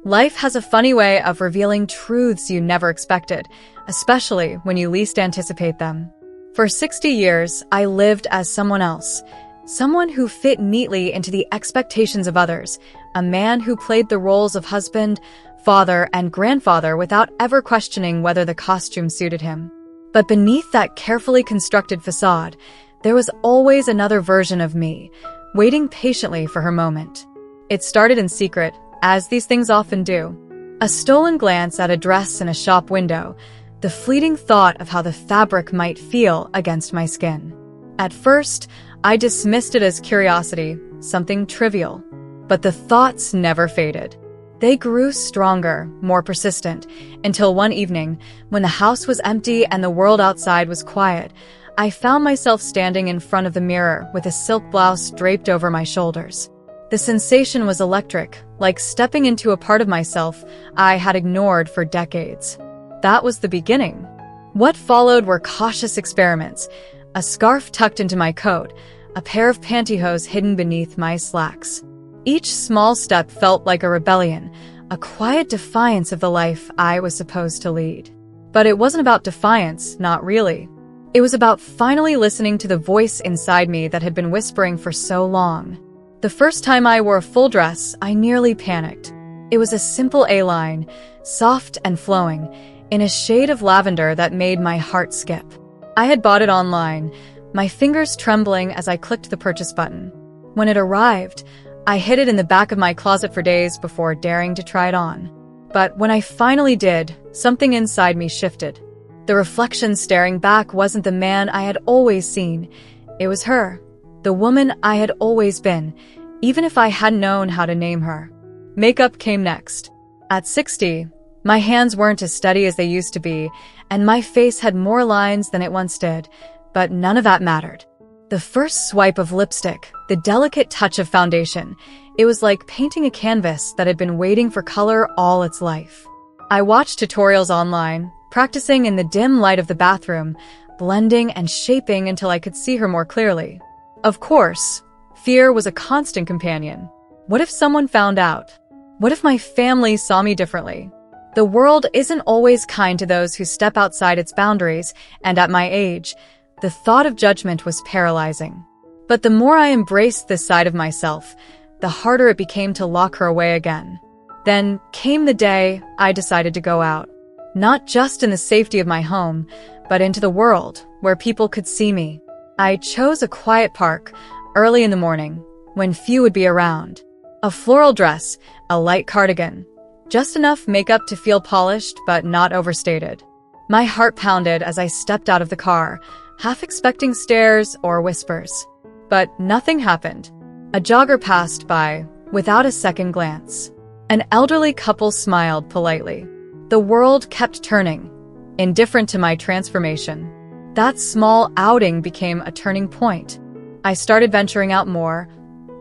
Life has a funny way of revealing truths you never expected, especially when you least anticipate them. For 60 years, I lived as someone else. Someone who fit neatly into the expectations of others. A man who played the roles of husband, father, and grandfather without ever questioning whether the costume suited him. But beneath that carefully constructed facade, there was always another version of me, waiting patiently for her moment. It started in secret, as these things often do. A stolen glance at a dress in a shop window, the fleeting thought of how the fabric might feel against my skin. At first, I dismissed it as curiosity, something trivial. But the thoughts never faded. They grew stronger, more persistent, until one evening, when the house was empty and the world outside was quiet, I found myself standing in front of the mirror with a silk blouse draped over my shoulders. The sensation was electric, like stepping into a part of myself I had ignored for decades. That was the beginning. What followed were cautious experiments, a scarf tucked into my coat, a pair of pantyhose hidden beneath my slacks. Each small step felt like a rebellion, a quiet defiance of the life I was supposed to lead. But it wasn't about defiance, not really. It was about finally listening to the voice inside me that had been whispering for so long. The first time I wore a full dress, I nearly panicked. It was a simple A-line, soft and flowing, in a shade of lavender that made my heart skip. I had bought it online, my fingers trembling as I clicked the purchase button. When it arrived, I hid it in the back of my closet for days before daring to try it on. But when I finally did, something inside me shifted. The reflection staring back wasn't the man I had always seen. It was her, the woman I had always been, even if I hadn't known how to name her. Makeup came next. At 60, my hands weren't as steady as they used to be, and my face had more lines than it once did, but none of that mattered. The first swipe of lipstick, the delicate touch of foundation, it was like painting a canvas that had been waiting for color all its life. I watched tutorials online, practicing in the dim light of the bathroom, blending and shaping until I could see her more clearly. Of course, fear was a constant companion. What if someone found out? What if my family saw me differently? The world isn't always kind to those who step outside its boundaries, and at my age, the thought of judgment was paralyzing. But the more I embraced this side of myself, the harder it became to lock her away again. Then came the day I decided to go out. Not just in the safety of my home, but into the world, where people could see me. I chose a quiet park, early in the morning, when few would be around. A floral dress, a light cardigan. Just enough makeup to feel polished, but not overstated. My heart pounded as I stepped out of the car, half expecting stares or whispers. But nothing happened. A jogger passed by, without a second glance. An elderly couple smiled politely. The world kept turning, indifferent to my transformation. That small outing became a turning point. I started venturing out more.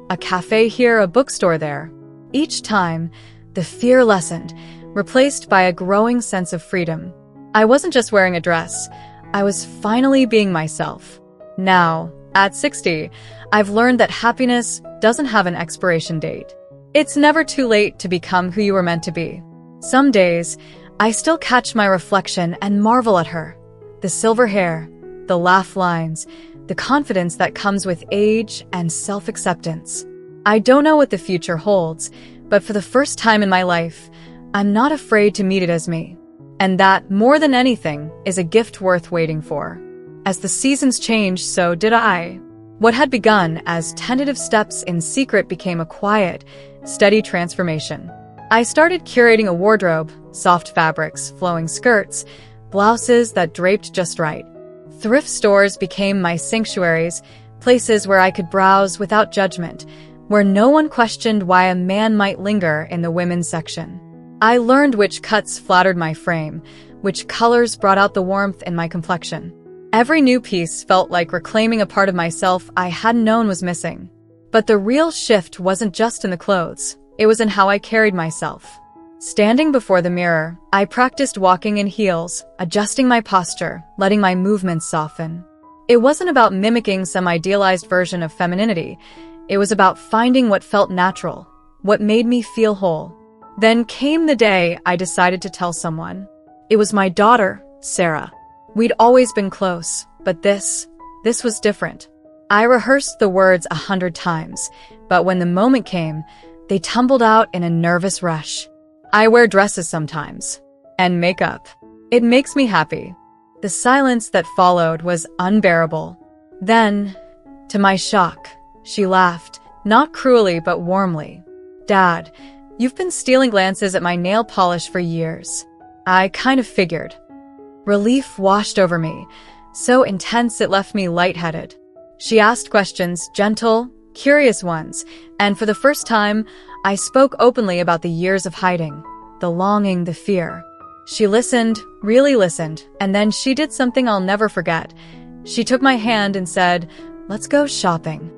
A cafe here, a bookstore there. Each time, the fear lessened, replaced by a growing sense of freedom. I wasn't just wearing a dress. I was finally being myself. Now, at 60, I've learned that happiness doesn't have an expiration date. It's never too late to become who you were meant to be. Some days, I still catch my reflection and marvel at her. The silver hair, the laugh lines, the confidence that comes with age and self-acceptance. I don't know what the future holds, but for the first time in my life, I'm not afraid to meet it as me. And that, more than anything, is a gift worth waiting for. As the seasons changed, so did I. What had begun as tentative steps in secret became a quiet, steady transformation. I started curating a wardrobe, soft fabrics, flowing skirts, blouses that draped just right. Thrift stores became my sanctuaries, places where I could browse without judgment, where no one questioned why a man might linger in the women's section. I learned which cuts flattered my frame, which colors brought out the warmth in my complexion. Every new piece felt like reclaiming a part of myself I hadn't known was missing. But the real shift wasn't just in the clothes, it was in how I carried myself. Standing before the mirror, I practiced walking in heels, adjusting my posture, letting my movements soften. It wasn't about mimicking some idealized version of femininity. It was about finding what felt natural, what made me feel whole. Then came the day I decided to tell someone. It was my daughter, Sarah. We'd always been close, but this was different. I rehearsed the words 100 times, but when the moment came, they tumbled out in a nervous rush. I wear dresses sometimes. And makeup. It makes me happy. The silence that followed was unbearable. Then, to my shock, she laughed, not cruelly but warmly. "Dad, you've been stealing glances at my nail polish for years." I kind of figured. Relief washed over me, so intense it left me lightheaded. She asked questions, gentle, curious ones, and for the first time, I spoke openly about the years of hiding, the longing, the fear. She listened, really listened, and then she did something I'll never forget. She took my hand and said, "Let's go shopping."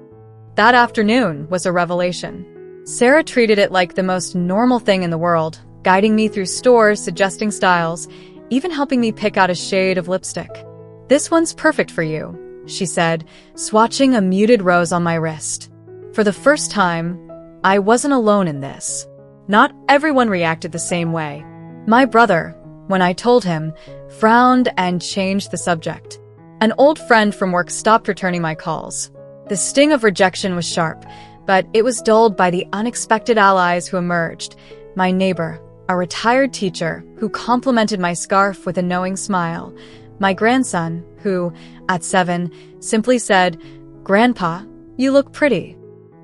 That afternoon was a revelation. Sarah treated it like the most normal thing in the world, guiding me through stores, suggesting styles, even helping me pick out a shade of lipstick. "This one's perfect for you," she said, swatching a muted rose on my wrist. For the first time, I wasn't alone in this. Not everyone reacted the same way. My brother, when I told him, frowned and changed the subject. An old friend from work stopped returning my calls. The sting of rejection was sharp, but it was dulled by the unexpected allies who emerged. My neighbor, a retired teacher who complimented my scarf with a knowing smile. My grandson, who, at 7, simply said, "Grandpa, you look pretty."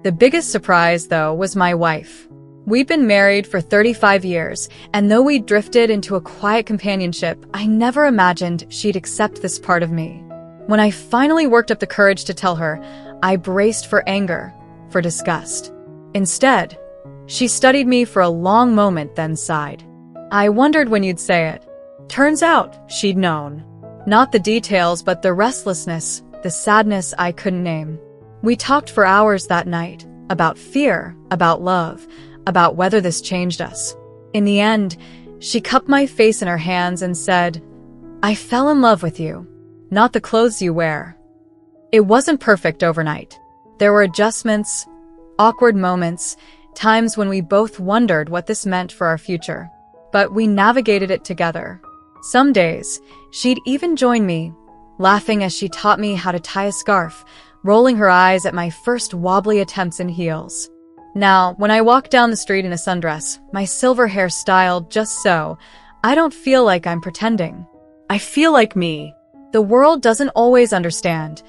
The biggest surprise, though, was my wife. We'd been married for 35 years, and though we drifted into a quiet companionship, I never imagined she'd accept this part of me. When I finally worked up the courage to tell her, I braced for anger, for disgust. Instead, she studied me for a long moment, then sighed. "I wondered when you'd say it." Turns out, she'd known. Not the details, but the restlessness, the sadness I couldn't name. We talked for hours that night, about fear, about love, about whether this changed us. In the end, she cupped my face in her hands and said, "I fell in love with you, not the clothes you wear." It wasn't perfect overnight. There were adjustments, awkward moments, times when we both wondered what this meant for our future. But we navigated it together. Some days, she'd even join me, laughing as she taught me how to tie a scarf, rolling her eyes at my first wobbly attempts in heels. Now, when I walk down the street in a sundress, my silver hair styled just so, I don't feel like I'm pretending. I feel like me. The world doesn't always understand.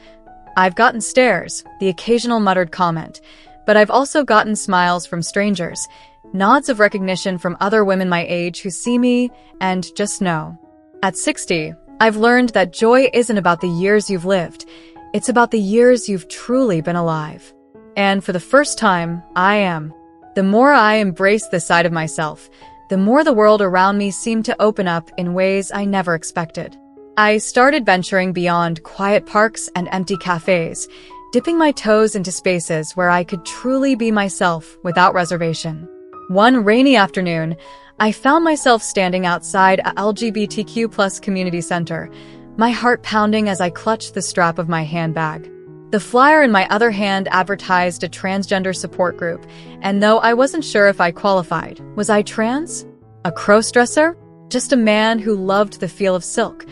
I've gotten stares, the occasional muttered comment, but I've also gotten smiles from strangers, nods of recognition from other women my age who see me and just know. At 60, I've learned that joy isn't about the years you've lived. It's about the years you've truly been alive. And for the first time, I am. The more I embrace this side of myself, the more the world around me seemed to open up in ways I never expected. I started venturing beyond quiet parks and empty cafes, dipping my toes into spaces where I could truly be myself without reservation. One rainy afternoon, I found myself standing outside a LGBTQ+ community center, my heart pounding as I clutched the strap of my handbag. The flyer in my other hand advertised a transgender support group, and though I wasn't sure if I qualified, was I trans? A crossdresser? Just a man who loved the feel of silk.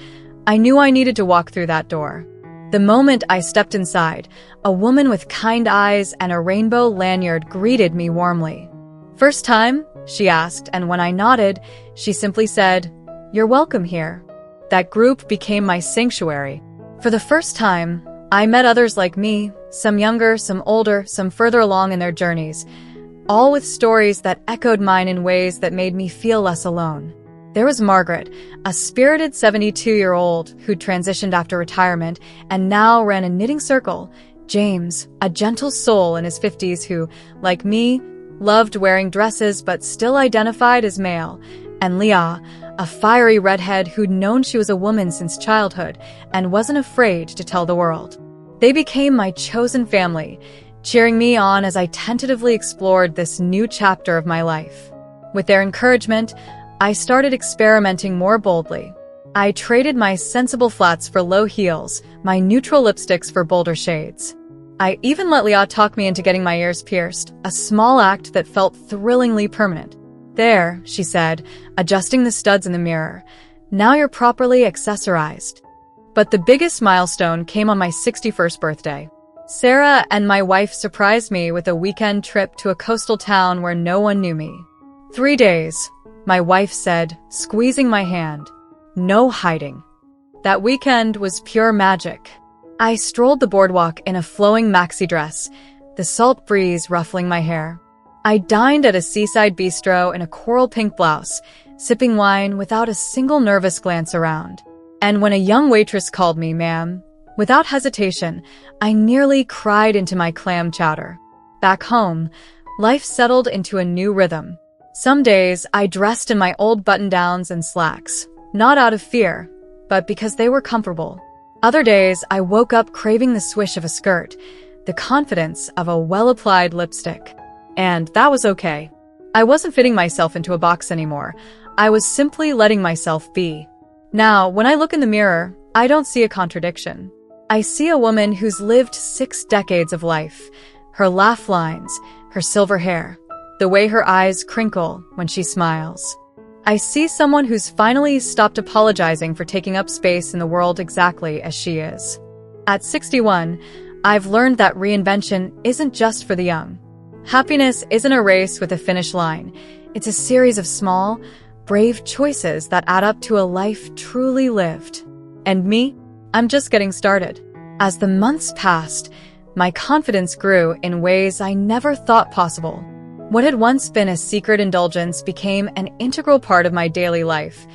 I knew I needed to walk through that door. The moment I stepped inside, a woman with kind eyes and a rainbow lanyard greeted me warmly. "First time?" she asked, and when I nodded, she simply said, "You're welcome here." That group became my sanctuary. For the first time, I met others like me, some younger, some older, some further along in their journeys, all with stories that echoed mine in ways that made me feel less alone. There was Margaret, a spirited 72-year-old who'd transitioned after retirement and now ran a knitting circle. James, a gentle soul in his 50s who, like me, loved wearing dresses but still identified as male. And Leah, a fiery redhead who'd known she was a woman since childhood and wasn't afraid to tell the world. They became my chosen family, cheering me on as I tentatively explored this new chapter of my life. With their encouragement, I started experimenting more boldly. I traded my sensible flats for low heels, my neutral lipsticks for bolder shades. I even let Leah talk me into getting my ears pierced, a small act that felt thrillingly permanent. "There," she said, adjusting the studs in the mirror. "Now you're properly accessorized." But the biggest milestone came on my 61st birthday. Sarah and my wife surprised me with a weekend trip to a coastal town where no one knew me. 3 days, my wife said, squeezing my hand. No hiding. That weekend was pure magic. I strolled the boardwalk in a flowing maxi dress, the salt breeze ruffling my hair. I dined at a seaside bistro in a coral pink blouse, sipping wine without a single nervous glance around. And when a young waitress called me ma'am, without hesitation, I nearly cried into my clam chowder. Back home, life settled into a new rhythm. Some days, I dressed in my old button-downs and slacks, not out of fear, but because they were comfortable. Other days, I woke up craving the swish of a skirt, the confidence of a well-applied lipstick. And that was okay. I wasn't fitting myself into a box anymore. I was simply letting myself be. Now, when I look in the mirror, I don't see a contradiction. I see a woman who's lived 6 decades of life. Her laugh lines, her silver hair, the way her eyes crinkle when she smiles. I see someone who's finally stopped apologizing for taking up space in the world exactly as she is. At 61, I've learned that reinvention isn't just for the young. Happiness isn't a race with a finish line. It's a series of small, brave choices that add up to a life truly lived. And me? I'm just getting started. As the months passed, my confidence grew in ways I never thought possible. What had once been a secret indulgence became an integral part of my daily life.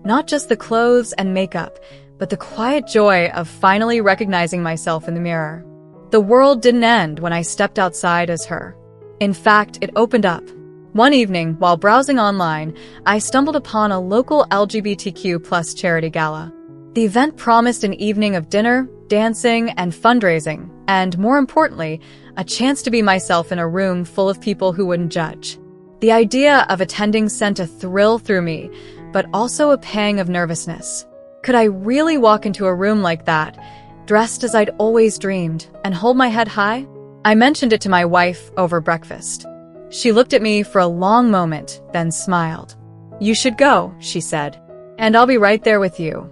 Not just the clothes and makeup, but the quiet joy of finally recognizing myself in the mirror. The world didn't end when I stepped outside as her. In fact, it opened up. One evening, while browsing online, I stumbled upon a local LGBTQ+ charity gala. The event promised an evening of dinner, dancing, and fundraising, and more importantly, a chance to be myself in a room full of people who wouldn't judge. The idea of attending sent a thrill through me, but also a pang of nervousness. Could I really walk into a room like that, dressed as I'd always dreamed, and hold my head high? I mentioned it to my wife over breakfast. She looked at me for a long moment, then smiled. "You should go," she said, "and I'll be right there with you."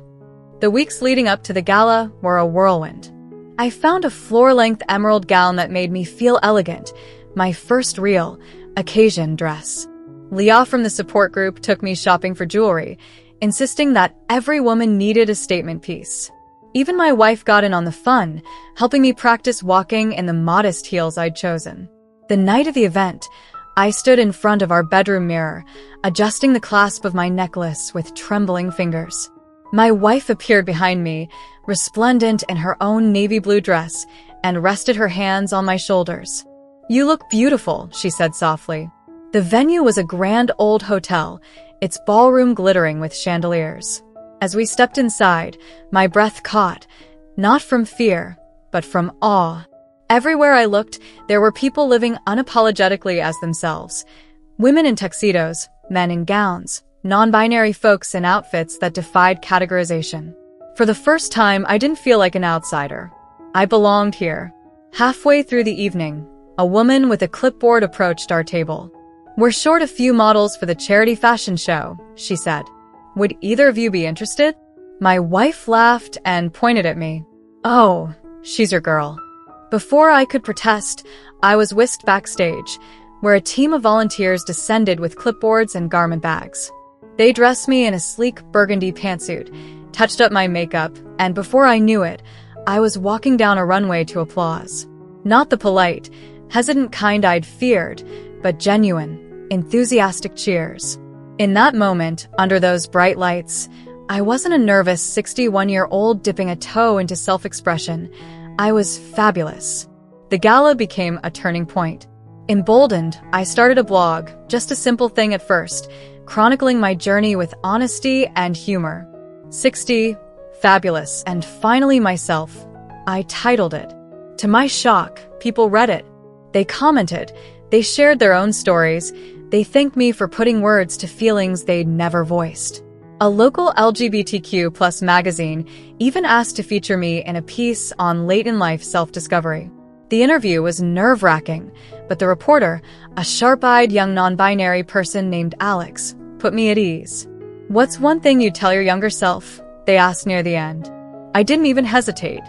The weeks leading up to the gala were a whirlwind. I found a floor-length emerald gown that made me feel elegant, my first real occasion dress. Leah from the support group took me shopping for jewelry, insisting that every woman needed a statement piece. Even my wife got in on the fun, helping me practice walking in the modest heels I'd chosen. The night of the event, I stood in front of our bedroom mirror, adjusting the clasp of my necklace with trembling fingers. My wife appeared behind me, resplendent in her own navy blue dress, and rested her hands on my shoulders. "You look beautiful," she said softly. The venue was a grand old hotel, its ballroom glittering with chandeliers. As we stepped inside, my breath caught, not from fear, but from awe. Everywhere I looked, there were people living unapologetically as themselves. Women in tuxedos, men in gowns, non-binary folks in outfits that defied categorization. For the first time, I didn't feel like an outsider. I belonged here. Halfway through the evening, a woman with a clipboard approached our table. "We're short a few models for the charity fashion show," she said. "Would either of you be interested?" My wife laughed and pointed at me. "Oh, she's your girl." Before I could protest, I was whisked backstage, where a team of volunteers descended with clipboards and garment bags. They dressed me in a sleek burgundy pantsuit, touched up my makeup, and before I knew it, I was walking down a runway to applause. Not the polite, hesitant kind I'd feared, but genuine, enthusiastic cheers. In that moment, under those bright lights, I wasn't a nervous 61-year-old dipping a toe into self-expression. I was fabulous. The gala became a turning point. Emboldened, I started a blog, just a simple thing at first, chronicling my journey with honesty and humor. 60, Fabulous, and Finally Myself. I titled it. To my shock, people read it. They commented. They shared their own stories. They thanked me for putting words to feelings they'd never voiced. A local LGBTQ+ magazine even asked to feature me in a piece on late-in-life self-discovery. The interview was nerve-wracking, But the reporter, a sharp-eyed young non-binary person named Alex, put me at ease. "What's one thing you'd tell your younger self?" they asked near the end. I didn't even hesitate.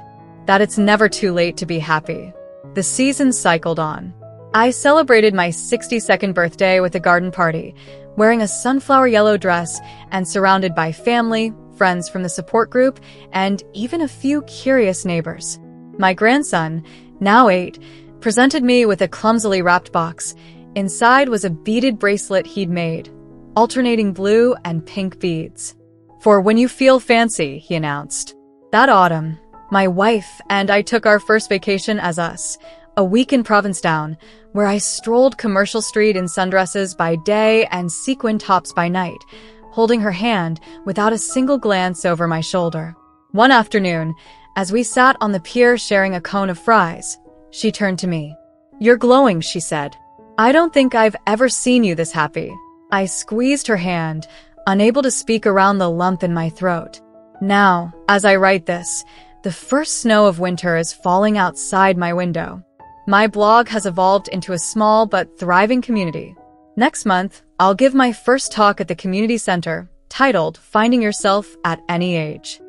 That it's never too late to be happy. The season cycled on. I celebrated my 62nd birthday with a garden party, wearing a sunflower yellow dress and surrounded by family, friends from the support group, and even a few curious neighbors. My grandson, now 8, presented me with a clumsily wrapped box. Inside was a beaded bracelet he'd made, alternating blue and pink beads. "For when you feel fancy," he announced. That autumn, my wife and I took our first vacation as us, a week in Provincetown, where I strolled Commercial Street in sundresses by day and sequin tops by night, holding her hand without a single glance over my shoulder. One afternoon, as we sat on the pier sharing a cone of fries, she turned to me. "You're glowing," she said. "I don't think I've ever seen you this happy." I squeezed her hand, unable to speak around the lump in my throat. Now, as I write this, the first snow of winter is falling outside my window. My blog has evolved into a small but thriving community. Next month, I'll give my first talk at the community center, titled Finding Yourself at Any Age.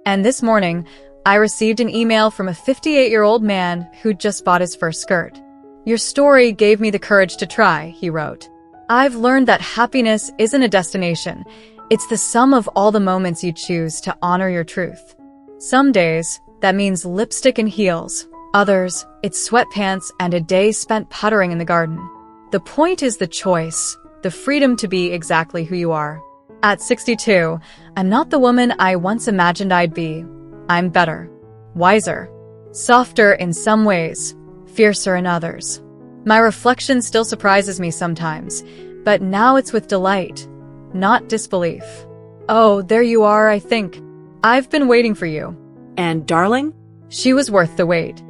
And this morning, I received an email from a 58-year-old man who'd just bought his first skirt. "Your story gave me the courage to try," he wrote. "I've learned that happiness isn't a destination. It's the sum of all the moments you choose to honor your truth. Some days, that means lipstick and heels. Others, it's sweatpants and a day spent puttering in the garden. The point is the choice, the freedom to be exactly who you are. At 62, I'm not the woman I once imagined I'd be. I'm better, wiser, softer in some ways, fiercer in others. My reflection still surprises me sometimes, but now it's with delight, not disbelief. Oh, there you are, I think. I've been waiting for you." And darling? She was worth the wait.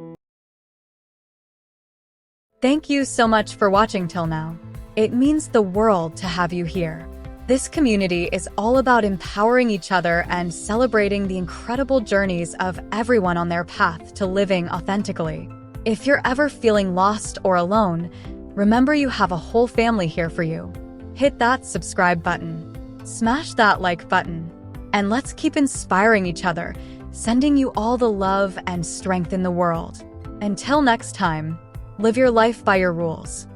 Thank you so much for watching till now. It means the world to have you here. This community is all about empowering each other and celebrating the incredible journeys of everyone on their path to living authentically. If you're ever feeling lost or alone, remember you have a whole family here for you. Hit that subscribe button, smash that like button, and let's keep inspiring each other, sending you all the love and strength in the world. Until next time, live your life by your rules.